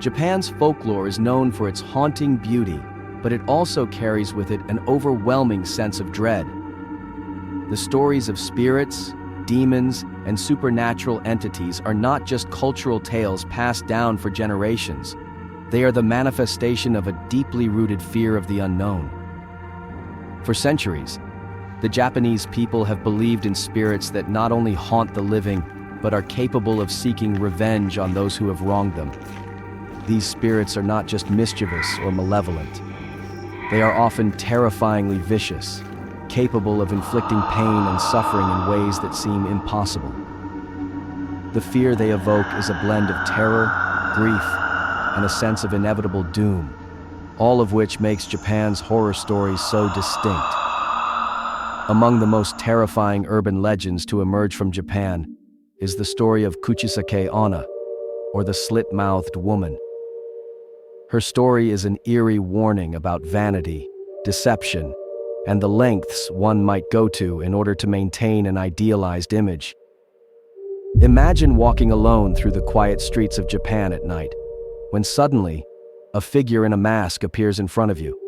Japan's folklore is known for its haunting beauty, but it also carries with it an overwhelming sense of dread. The stories of spirits, demons, and supernatural entities are not just cultural tales passed down for generations. They are the manifestation of a deeply rooted fear of the unknown. For centuries, the Japanese people have believed in spirits that not only haunt the living, but are capable of seeking revenge on those who have wronged them. These spirits are not just mischievous or malevolent. They are often terrifyingly vicious, capable of inflicting pain and suffering in ways that seem impossible. The fear they evoke is a blend of terror, grief, and a sense of inevitable doom, all of which makes Japan's horror stories so distinct. Among the most terrifying urban legends to emerge from Japan is the story of Kuchisake Onna, or the Slit-Mouthed Woman. Her story is an eerie warning about vanity, deception, and the lengths one might go to in order to maintain an idealized image. Imagine walking alone through the quiet streets of Japan at night, when suddenly, a figure in a mask appears in front of you.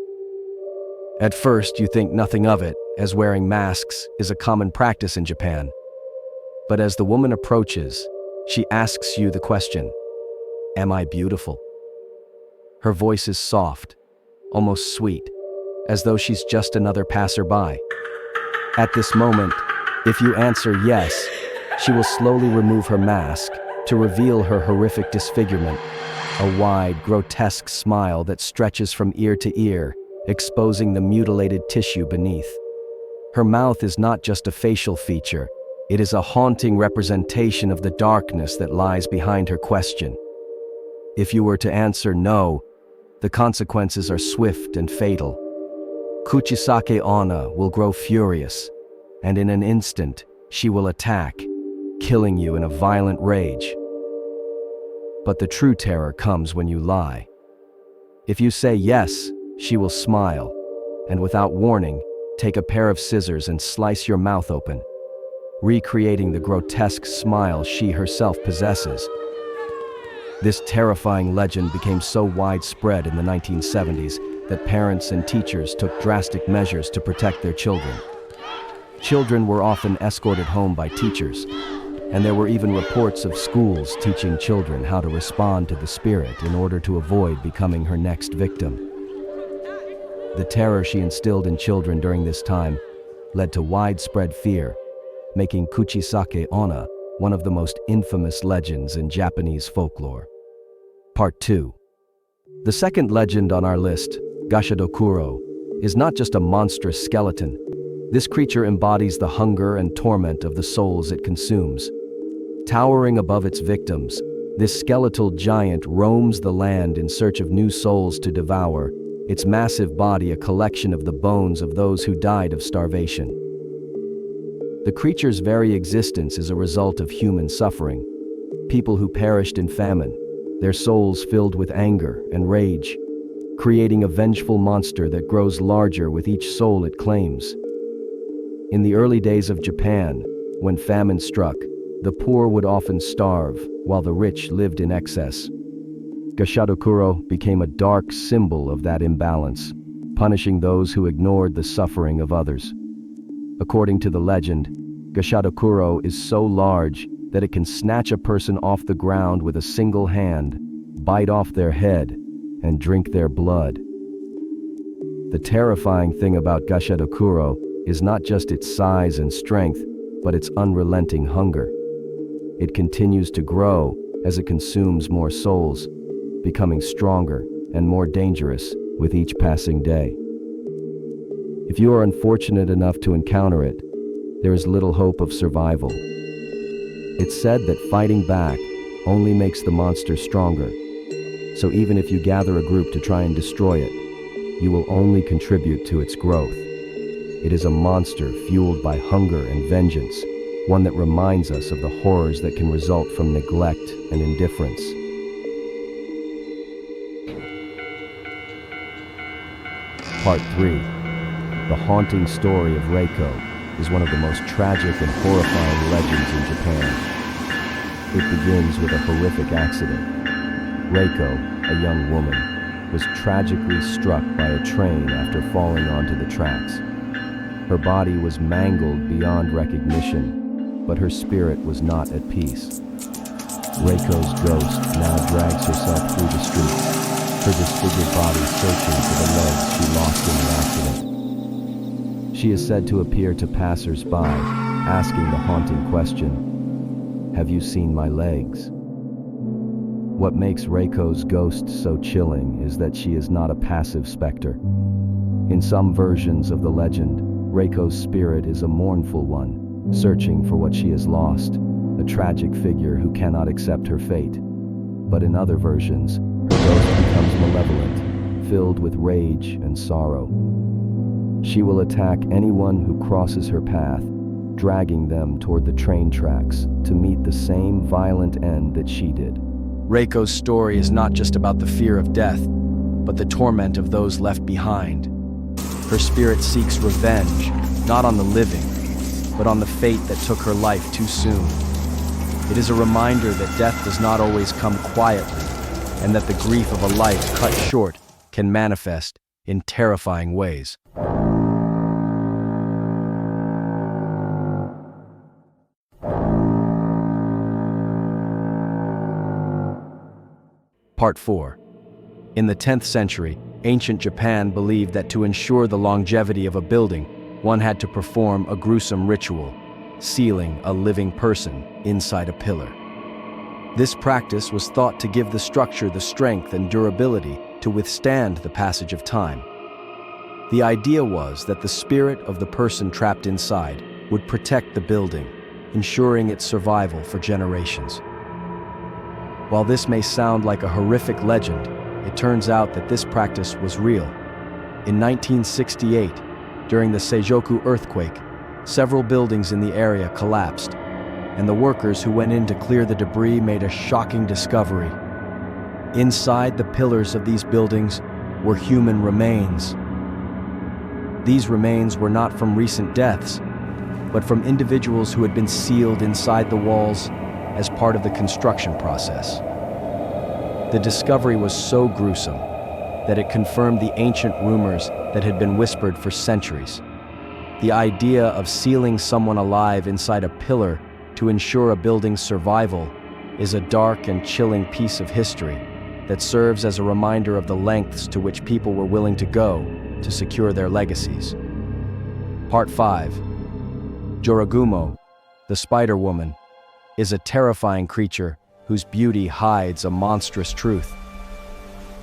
At first, you think nothing of it, as wearing masks is a common practice in Japan. But as the woman approaches, she asks you the question, "Am I beautiful?" Her voice is soft, almost sweet, as though she's just another passerby. At this moment, if you answer yes, she will slowly remove her mask to reveal her horrific disfigurement, a wide, grotesque smile that stretches from ear to ear, exposing the mutilated tissue beneath. Her mouth is not just a facial feature, it is a haunting representation of the darkness that lies behind her question. If you were to answer no, the consequences are swift and fatal. Kuchisake Onna will grow furious, and in an instant, she will attack, killing you in a violent rage. But the true terror comes when you lie. If you say yes, she will smile, and without warning, take a pair of scissors and slice your mouth open, recreating the grotesque smile she herself possesses. This terrifying legend became so widespread in the 1970s that parents and teachers took drastic measures to protect their children. Children were often escorted home by teachers, and there were even reports of schools teaching children how to respond to the spirit in order to avoid becoming her next victim. The terror she instilled in children during this time led to widespread fear, making Kuchisake Onna one of the most infamous legends in Japanese folklore. Part 2. The second legend on our list, Gashadokuro, is not just a monstrous skeleton. This creature embodies the hunger and torment of the souls it consumes. Towering above its victims, this skeletal giant roams the land in search of new souls to devour, its massive body a collection of the bones of those who died of starvation. The creature's very existence is a result of human suffering. People who perished in famine, their souls filled with anger and rage, creating a vengeful monster that grows larger with each soul it claims. In the early days of Japan, when famine struck, the poor would often starve, while the rich lived in excess. Gashadokuro became a dark symbol of that imbalance, punishing those who ignored the suffering of others. According to the legend, Gashadokuro is so large that it can snatch a person off the ground with a single hand, bite off their head, and drink their blood. The terrifying thing about Gashadokuro is not just its size and strength, but its unrelenting hunger. It continues to grow as it consumes more souls, becoming stronger and more dangerous with each passing day. If you are unfortunate enough to encounter it, there is little hope of survival. It's said that fighting back only makes the monster stronger, so even if you gather a group to try and destroy it, you will only contribute to its growth. It is a monster fueled by hunger and vengeance, one that reminds us of the horrors that can result from neglect and indifference. Part 3. The haunting story of Reiko is one of the most tragic and horrifying legends in Japan. It begins with a horrific accident. Reiko, a young woman, was tragically struck by a train after falling onto the tracks. Her body was mangled beyond recognition, but her spirit was not at peace. Reiko's ghost now drags herself through the streets, her disfigured body searching for the legs she lost in the accident. She is said to appear to passers-by, asking the haunting question, "Have you seen my legs?" What makes Reiko's ghost so chilling is that she is not a passive specter. In some versions of the legend, Reiko's spirit is a mournful one, searching for what she has lost, a tragic figure who cannot accept her fate. But in other versions, her ghost becomes malevolent, filled with rage and sorrow. She will attack anyone who crosses her path, dragging them toward the train tracks to meet the same violent end that she did. Reiko's story is not just about the fear of death, but the torment of those left behind. Her spirit seeks revenge, not on the living, but on the fate that took her life too soon. It is a reminder that death does not always come quietly, and that the grief of a life cut short can manifest in terrifying ways. Part 4. In the 10th century, ancient Japan believed that to ensure the longevity of a building, one had to perform a gruesome ritual, sealing a living person inside a pillar. This practice was thought to give the structure the strength and durability to withstand the passage of time. The idea was that the spirit of the person trapped inside would protect the building, ensuring its survival for generations. While this may sound like a horrific legend, it turns out that this practice was real. In 1968, during the Seijoku earthquake, several buildings in the area collapsed, and the workers who went in to clear the debris made a shocking discovery. Inside the pillars of these buildings were human remains. These remains were not from recent deaths, but from individuals who had been sealed inside the walls as part of the construction process. The discovery was so gruesome that it confirmed the ancient rumors that had been whispered for centuries. The idea of sealing someone alive inside a pillar to ensure a building's survival is a dark and chilling piece of history that serves as a reminder of the lengths to which people were willing to go to secure their legacies. Part 5. Jorogumo, the Spider Woman, is a terrifying creature whose beauty hides a monstrous truth.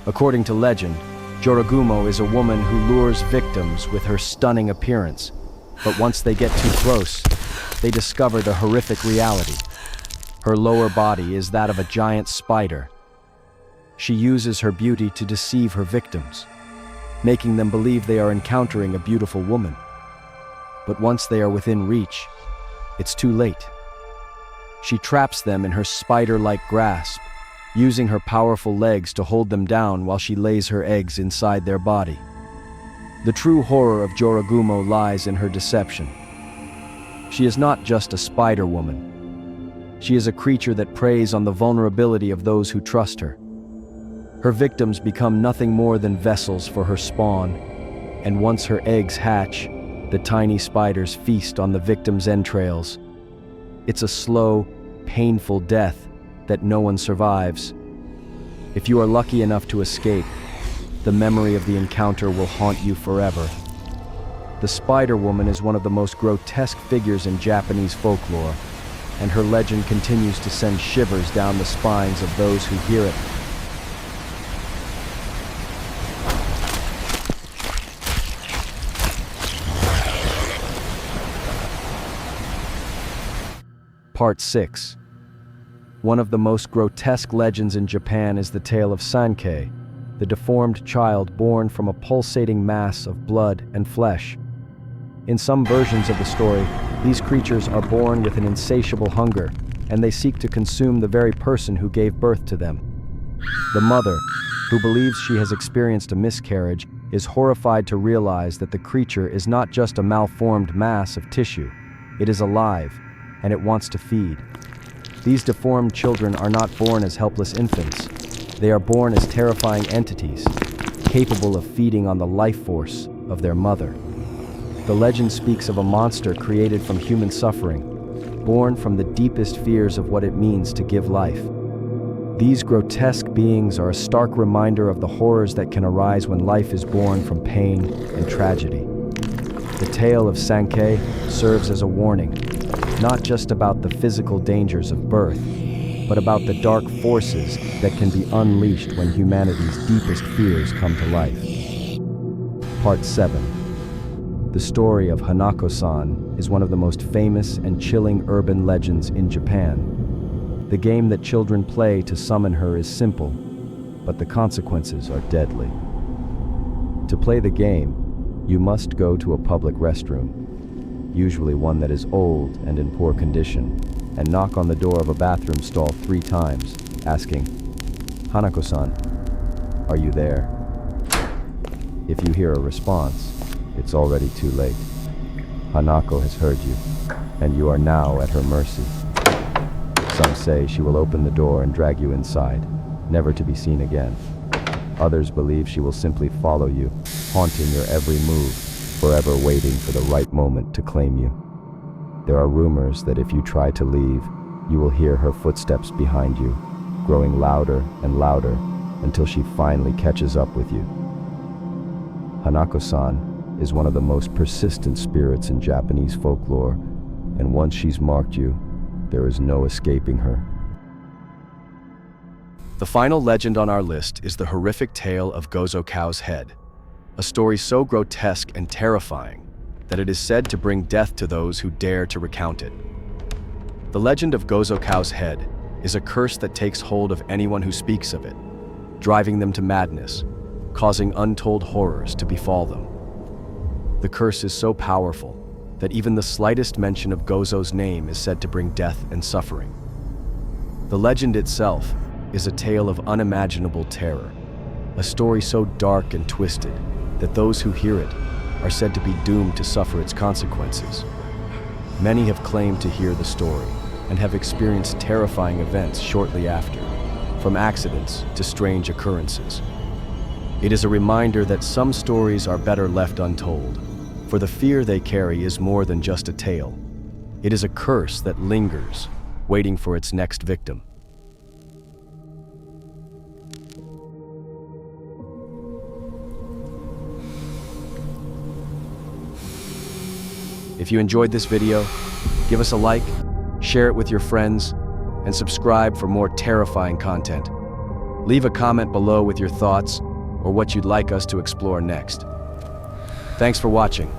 According to legend, Jorogumo is a woman who lures victims with her stunning appearance, but once they get too close, they discover the horrific reality. Her lower body is that of a giant spider. She uses her beauty to deceive her victims, making them believe they are encountering a beautiful woman. But once they are within reach, it's too late. She traps them in her spider-like grasp, using her powerful legs to hold them down while she lays her eggs inside their body. The true horror of Jorogumo lies in her deception. She is not just a spider woman. She is a creature that preys on the vulnerability of those who trust her. Her victims become nothing more than vessels for her spawn, and once her eggs hatch, the tiny spiders feast on the victim's entrails. It's a slow, painful death that no one survives. If you are lucky enough to escape, the memory of the encounter will haunt you forever. The Spider Woman is one of the most grotesque figures in Japanese folklore, and her legend continues to send shivers down the spines of those who hear it. Part 6. One of the most grotesque legends in Japan is the tale of Sankei, the deformed child born from a pulsating mass of blood and flesh. In some versions of the story, these creatures are born with an insatiable hunger, and they seek to consume the very person who gave birth to them. The mother, who believes she has experienced a miscarriage, is horrified to realize that the creature is not just a malformed mass of tissue. It is alive, and it wants to feed. These deformed children are not born as helpless infants. They are born as terrifying entities, capable of feeding on the life force of their mother. The legend speaks of a monster created from human suffering, born from the deepest fears of what it means to give life. These grotesque beings are a stark reminder of the horrors that can arise when life is born from pain and tragedy. The tale of Sankei serves as a warning, not just about the physical dangers of birth, but about the dark forces that can be unleashed when humanity's deepest fears come to life. Part 7. The story of Hanako-san is one of the most famous and chilling urban legends in Japan. The game that children play to summon her is simple, but the consequences are deadly. To play the game, you must go to a public restroom, usually one that is old and in poor condition, and knock on the door of a bathroom stall 3 times, asking, "Hanako-san, are you there?" If you hear a response, it's already too late. Hanako has heard you, and you are now at her mercy. Some say she will open the door and drag you inside, never to be seen again. Others believe she will simply follow you, haunting your every move, forever waiting for the right moment to claim you. There are rumors that if you try to leave, you will hear her footsteps behind you, growing louder and louder until she finally catches up with you. Hanako-san is one of the most persistent spirits in Japanese folklore, and once she's marked you, there is no escaping her. The final legend on our list is the horrific tale of Gozo Cao's head, a story so grotesque and terrifying that it is said to bring death to those who dare to recount it. The legend of Gozo Cao's head is a curse that takes hold of anyone who speaks of it, driving them to madness, causing untold horrors to befall them. The curse is so powerful that even the slightest mention of Gozo's name is said to bring death and suffering. The legend itself is a tale of unimaginable terror, a story so dark and twisted that those who hear it are said to be doomed to suffer its consequences. Many have claimed to hear the story and have experienced terrifying events shortly after, from accidents to strange occurrences. It is a reminder that some stories are better left untold, for the fear they carry is more than just a tale. It is a curse that lingers, waiting for its next victim. If you enjoyed this video, give us a like, share it with your friends, and subscribe for more terrifying content. Leave a comment below with your thoughts or what you'd like us to explore next. Thanks for watching.